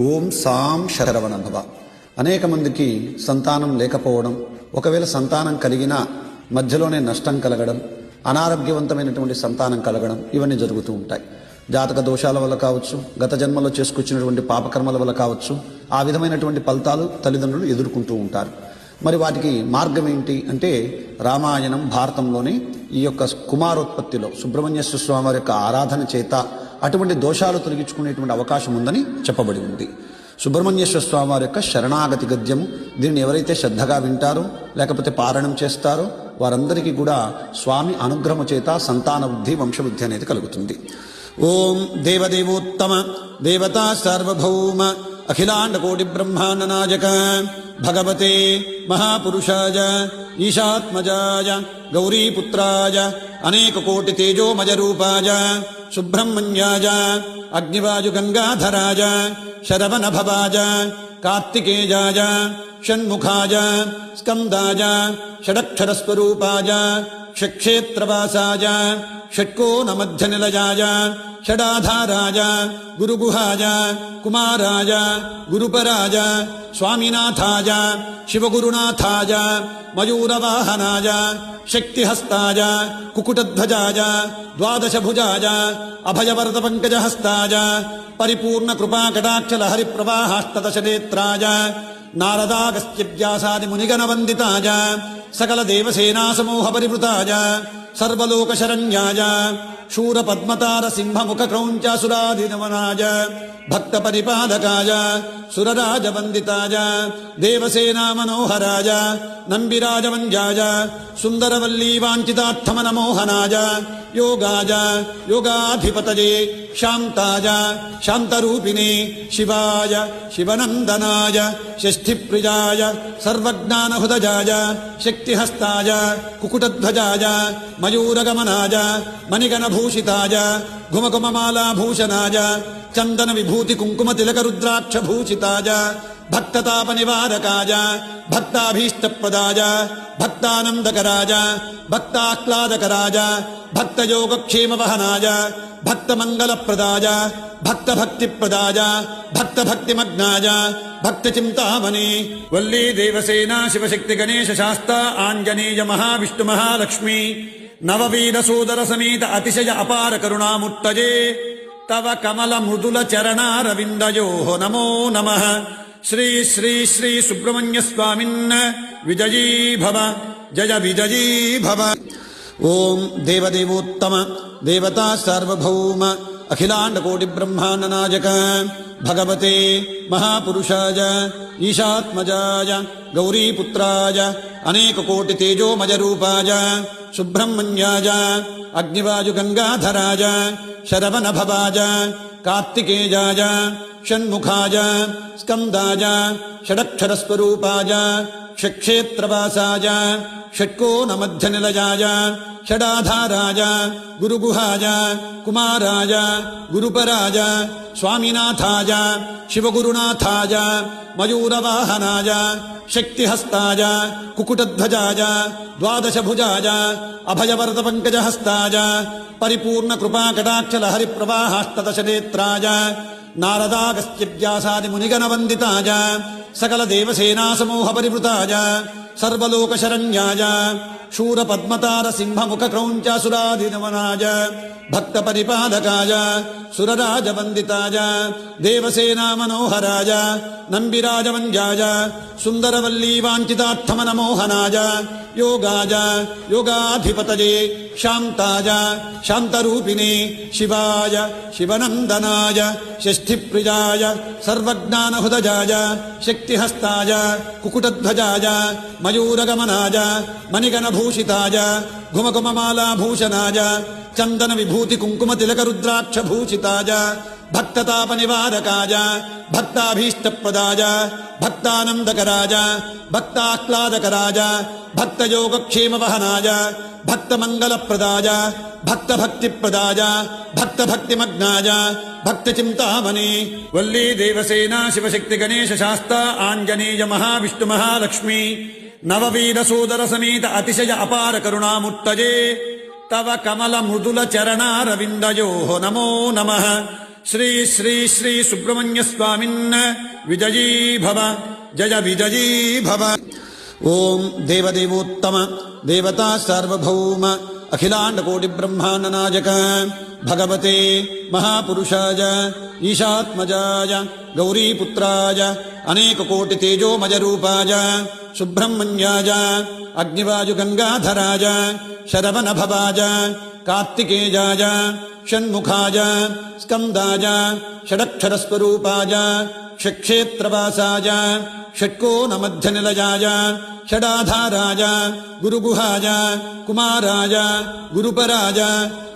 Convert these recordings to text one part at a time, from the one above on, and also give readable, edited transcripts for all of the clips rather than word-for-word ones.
ఓం సాం శరవణ భవ. అనేక మందికి సంతానం లేకపోవడం, ఒకవేళ సంతానం కలిగినా మధ్యలోనే నష్టం కలగడం, అనారోగ్యవంతమైనటువంటి సంతానం కలగడం, ఇవన్నీ జరుగుతూ ఉంటాయి. జాతక దోషాల వల్ల కావచ్చు, గత జన్మలో చేసుకొచ్చినటువంటి పాపకర్మల వల్ల కావచ్చు, ఆ విధమైనటువంటి ఫలితాలు తల్లిదండ్రులు ఎదుర్కొంటూ ఉంటారు. మరి వాటికి మార్గం ఏంటి అంటే, రామాయణం భారతంలోని ఈ యొక్క కుమారోత్పత్తిలో సుబ్రహ్మణ్యేశ్వర స్వామి వారి యొక్క ఆరాధన చేత అటువంటి దోషాలు తొలగించుకునేటువంటి అవకాశం ఉందని చెప్పబడి ఉంది. సుబ్రహ్మణ్యేశ్వర స్వామి వారి యొక్క శరణాగతి గద్యము, దీన్ని ఎవరైతే శ్రద్ధగా వింటారో లేకపోతే పారాయణం చేస్తారో వారందరికీ కూడా స్వామి అనుగ్రహము చేత సంతాన వృద్ధి, వంశవృద్ధి అనేది కలుగుతుంది. ఓం దేవదేవోత్తమ దేవతా సార్వభౌమ అఖిలాండ కోటి బ్రహ్మాండ నాయక భగవతే మహాపురుషాయ ఈశాత్మజాయ గౌరీపుత్రాయ అనేక కోటి తేజోమయ రూపాయ సుబ్రహ్మణ్యాయ అగ్నివాయు గంగాధరాయ శరవణ భవాయ కార్తికేయాయ షణ్ముఖాయ స్కందాయ షడక్షరస్వరూపాయ షట్క్షేత్రవాసాయ షట్కోణమధ్యనిలయాయ షడాధారాయ గురుగుహాయ కుమారాయ గురుపరాయ స్వామినాథాయ శివగురునాథాయ మయూరవాహనాయ శక్తిహస్తాయ కుకుటధ్వజాయ ద్వాదశభుజాయ అభయవరద పంకజహస్తాయ పరిపూర్ణ కృపాకటాక్షలహరి ప్రవాహాష్టదశనేత్రాయ నారదాగస్త్యవ్యాసాది మునిగణవందితాయ సకల దేవసేనా సమూహ పరివృతాయ సర్వలోకశరణ్యాయ శూరపద్మతార సింహముఖ క్రౌంచాసురాధినవనాయ భక్త పరిపాలకాయ సురరాజవందితాయ దేవసేనా మనోహరాయ నంబిరాజవంజాయ సుందరవల్లీ వాంఛితార్థమనమోహనాయ యోగాయ యోగాధిపతయే శాంతాయ శాంతరూపిణే శివాయ శివనందనాయ షష్ఠిప్రియాయ సర్వజ్ఞానహృదయాయ శక్తిహస్తాయ కుకుటధ్వజాయ మయూరగమనాయ మణిగణభూషితాయ ఘుమఘుమమాలాభూషణాయ చందన విభూతి కుంకుమ తిలక రుద్రాక్షభూషితాయ భక్తతాపనివారకాయ భక్తాభీష్టప్రదాయ భక్తానందకరాయ భక్తాహ్లాదకరాయ భక్తయోగక్షేమవహనాయ భక్తమంగళప్రదాయ భక్తభక్తిప్రదాయ భక్తభక్తిమగ్నాయ భక్తచింతామణి వల్లీ దేవసేనా శివశక్తి గణేశ శాస్త ఆంజనేయ మహావిష్ణు మహాలక్ష్మి నవవీర సోదర సమేత అతిశయ అపార కరుణామూర్తయే తవ కమల మృదుల చరణారవిందయో నమో నమః. శ్రీ శ్రీ శ్రీ సుబ్రహ్మణ్య స్వామిన్ విజయీ భవ, జయ విజయీ భవ. ఓం దేవదేవోత్తమ దేవతా సార్వభౌమ అఖిలాండ కోటి బ్రహ్మాండ నాయక భగవతే మహాపురుషాయ ఈశాత్మజాయ గౌరీపుత్రాయ అనేక కోటి తేజోమయ రూపాయ సుబ్రహ్మణ్యాయ అగ్నివాయు గంగాధరాయ శరవణ భవాయ కార్తికేయాయ షణ్ముఖాయ స్కందాయ షడక్షరస్వరూపాయ షట్క్షేత్రవాసాయ షట్కోణమధ్యనిలయాయ షడాధారాయ గురుగుహాయ కుమారాయ గురుపరాయ స్వామినాథాయ శివగురునాథాయ మయూరవాహనాయ శక్తిహస్తాయ కుకుటధ్వజాయ ద్వాదశభుజాయ అభయవరద పంకజహస్తాయ పరిపూర్ణ కృపాకటాక్షలహరి ప్రవాహాష్టదశనేత్రాయ నారదాగస్త్యవ్యాసాది మునిగణవందితాయ సకల దేవసేనా సమూహ పరివృతాయ సర్వలోకశరణ్యాయ శూరపద్మతార సింహముఖ క్రౌంచాసురాధినవనాయ భక్త పరిపాలకాయ సురరాజవందితాయ దేవసేనా మనోహరాయ నంబిరాజవంజాయ సుందరవల్లీ వాంఛితార్థమనమోహనాయ యోగాయ యోగాధిపతయే శాంతాయ శాంతరూపిణే శివాయ శివనందనాయ షష్ఠిప్రియాయ సర్వజ్ఞానహృదయాయ శక్తిహస్తాయ కుకుటధ్వజాయ మయూరగమనాయ మణిగణభూషితాయ ఘుమఘుమమాలాభూషణాయ చందన విభూతి కుంకుమ తిలక రుద్రాక్షభూషితాయ భక్తతాపనివారకాయ భక్తాభీష్టప్రదాయ భక్తానందకరాయ భక్తాహ్లాదకరాయ భక్తయోగక్షేమవహనాయ భక్తమంగళప్రదాయ భక్తభక్తిప్రదాయ భక్తభక్తిమగ్నాయ భక్తచింతామణి వల్లీ దేవసేనా శివశక్తి గణేశ శాస్త ఆంజనేయ మహావిష్ణు మహాలక్ష్మి నవవీర సోదర సమేత అతిశయ అపార కరుణామూర్తయే తవ కమల మృదుల చరణారవిందయో నమో నమః. ಶ್ರೀ ಶ್ರೀ ಶ್ರೀ ಸುಬ್ರಹ್ಮಣ್ಯ ಸ್ವಾಮಿನ್ ವಿಜಯೀ ಭವ ಜಯ ವಿಜಯೀ ಭವ. ಓಂ ದೇವದೇವೋತ್ತಮ ದೇವತಾ ಸಾರ್ವಭೌಮ ಅಖಿಲಾಂಡಕೋಟಿ ಬ್ರಹ್ಮಾಂಡ ನಾಯಕ ಭಗವತೆ ಮಹಾಪುರುಷಾಯ ಈಶಾತ್ಮಜಾಯ ಗೌರೀಪುತ್ರಾಯ ಅನೇಕ ಕೋಟಿ ತೇಜೋಮಯ ರೂಪಾಯ ಸುಬ್ರಹ್ಮಣ್ಯಾಯ ಅಗ್ನಿವಾಯು ಗಂಗಾಧರಾಯ ಶರವಣ ಭವಾಯ ಕಾರ್ತಿಕೇಯಾಯ ಷಣ್ಮುಖಾಯ ಸ್ಕಂದಾಯ ಷಡಕ್ಷರ ಸ್ವರೂಪಾಯ ಷಟ್ಕ್ಷೇತ್ರವಾಸಾಯ ಷಟ್ಕೋನ ಮಧ್ಯನಿಲಯಾಯ ಷಡಾಧಾರಾಯ ಗುರುಗುಹಾಯ ಕುಮಾರಾಯ ಗುರುಪರಾಯ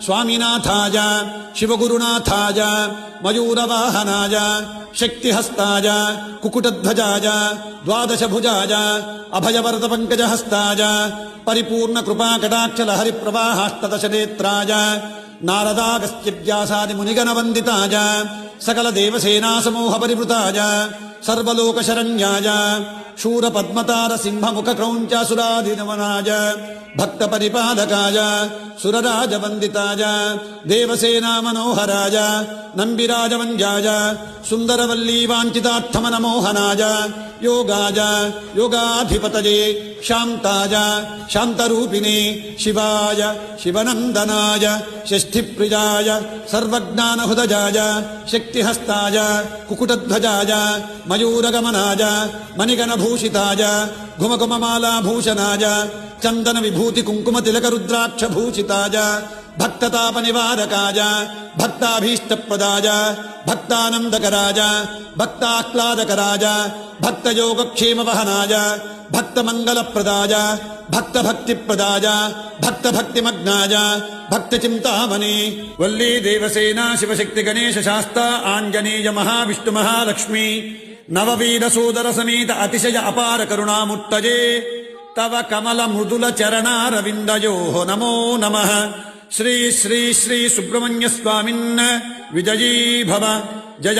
ಸ್ವಾಮಿನಾಥಾಯ ಶಿವಗುರುನಾಥಾಯ ಮಯೂರವಾಹನಾಯ ಶಕ್ತಿಹಸ್ತಾಯ ಕುಕುಟಧ್ವಜಾಯ ದ್ವಾದಶಭುಜಾಯ ಅಭಯವರದ ಪಂಕಜಹಸ್ತಾಯ ಪರಿಪೂರ್ಣ ಕೃಪಾಕಟಾಕ್ಷಲಹರಿ ಪ್ರವಾಹಾಷ್ಟದಶನೇತ್ರಾಯ ನಾರದಾಗಸ್ತ್ಯವ್ಯಾಸಾದಿ ಮುನಿಗಣವಂದಿತಾಯ ಸಕಲ ದೇವಸೇನಾ ಸಮೂಹ ಪರಿವೃತಾಯ ಸರ್ವಲೋಕಶರಣ್ಯಾಯ ಶೂರ ಪದ್ಮತಾರ ಸಿಂಹ ಮುಖ ಕ್ರೌಂಚಾಸುರಾಧಿನವನಾಯ ಭಕ್ತ ಪರಿಪಾಲಕಾಯ ಸುರರಾಜ ವಂದಿತಾಯ ದೇವಸೇನಾ ಮನೋಹರಾಯ ನಂಬಿರಾಜವಂದ್ಯಾಯ ಸುಂದರವಲ್ಲೀ ವಾಂಛಿತಾರ್ಥಮನ ಮೋಹನಾಯ ಯೋಗಾಯ ಯೋಗಾಧಿಪತಯೇ ಶಾಂತಾಯ ಶಾಂತರೂಪಿಣೇ ಶಿವಾಯ ಶಿವನಂದನಾಯ ಷಷ್ಠಿಪ್ರಿಯಾಯ ಸರ್ವಜ್ಞಾನಹೃದಯಾಯ ಶಕ್ತಿಹಸ್ತಾಯ ಕುಕುಟಧ್ವಜಾಯ ಮಯೂರಗಮನಾಯ ಮಣಿಗಣಭೂಷಿತಾಯ ಘುಮಘುಮಮಾಲಾಭೂಷಣಾಯ ಚಂದನ ವಿಭೂತಿ ಕುಂಕುಮ ತಿಲಕ ರುದ್ರಾಕ್ಷ ಭೂಷಿತಾಯ ಭಕ್ತತಾಪ ನಿವಾರಕಾಯ ಭಕ್ತಾಭೀಷ್ಟಪ್ರದಾಯ ಭಕ್ತಾನಂದಕರಾಯ ಭಕ್ತಾಹ್ಲಾದಕರಾಯ ಭಕ್ತಯೋಗಕ್ಷೇಮ ವಹನಾಯ ಭಕ್ತಮಂಗಲಪ್ರದಾಯ ಭಕ್ತಭಕ್ತಿಪ್ರದಾಯ ಭಕ್ತಭಕ್ತಿಮಗ್ನಾಯ ಭಕ್ತಚಿಂತಾಮಣಿ ವಲ್ಲೀ ದೇವಸೇನಾ ಶಿವಶಕ್ತಿ ಗಣೇಶ ಶಾಸ್ತ ಆಂಜನೇಯ ಮಹಾವಿಷ್ಣು ಮಹಾಲಕ್ಷ್ಮೀ ನವವೀರ ಸೋದರ ಸಮೇತ ಅತಿಶಯ ಅಪಾರ ಕರುಣಾಮೂರ್ತಯೇ ತವ ಕಮಲ ಮೃದುಲ ಚರಣಾರವಿಂದಯೋ ನಮೋ ನಮಃ. ಶ್ರೀ ಶ್ರೀ ಶ್ರೀ ಸುಬ್ರಹ್ಮಣ್ಯ ಸ್ವಾಮಿನ್ ವಿಜಯೀ ಭವ ಜಯ